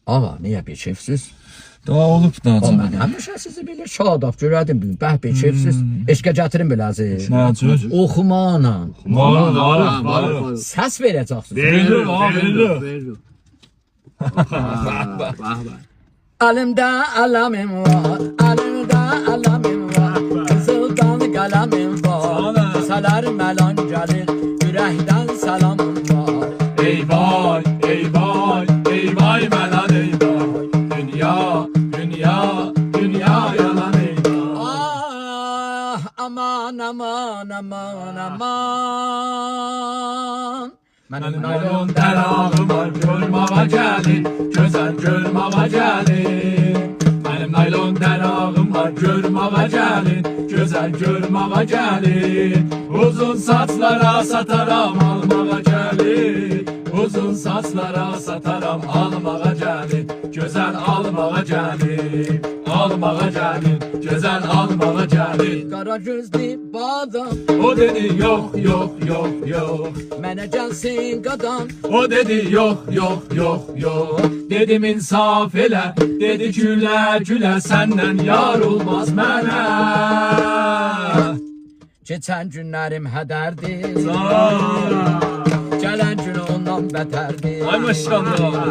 Ağa, niyə beçevsiz? Daha olub da Mən acaba. həmişə sizi belə şadab görədim. Bəh, beçevsiz. Eşqə gətirin biləzi. Nə cür? Oxumana. Var. Səs verəcəksiniz. Verilir abi, verilir. Əlimdə ələmim var, əlimdə ələmim var, qızıldan qələmim var, sələr məlan gəlir, ürəkdən səlamım var. Ey vay, ey vay, ey vay məlan ey vay. Dünya, dünya, dünya yalan ey vay. Ah, aman, aman, aman, aman. Mənim naylon tərağım var, görməvə gəlin, gözəl görməvə gəlin. Mənim naylon tərağım var, görməvə gəlin, gözəl görməvə gəlin. Uzun saçlara sataram, almağa gəlin. Uzun saçlara sataram, almağa gəlin, gözəl almağa gəlin. Almağa gəlin, gözəl almağa gəlin. Qara gözlü badam, O dedi yox, yox, yox, yox. mənə gəlsin qadam. O dedi yox, yox, yox, yox. Dedim insaf elə, dedi gülə, gülə səndən yar olmaz mənə. Keçən günlərim hədərdir, gələn gün ondan bətərdir. Ay maşallah.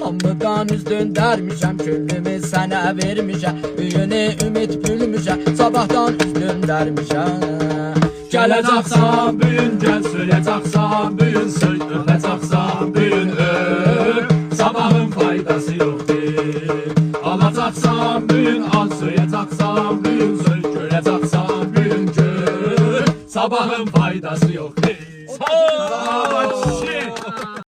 Hamıdan üz döndərmişəm, küllümü sənə vermişəm, büyünü ümid gülmüşəm, sabahdan üz döndərmişəm. Gələcəksən büyün, gəl söyləyəcəksən büyün, söy öpəcəksən büyün, öp. Sabahın faydası yoxdur. Alacaqsan büyün, al söyləyəcəksən büyün, söy görəcəksən büyün, gör. Sabahın faydası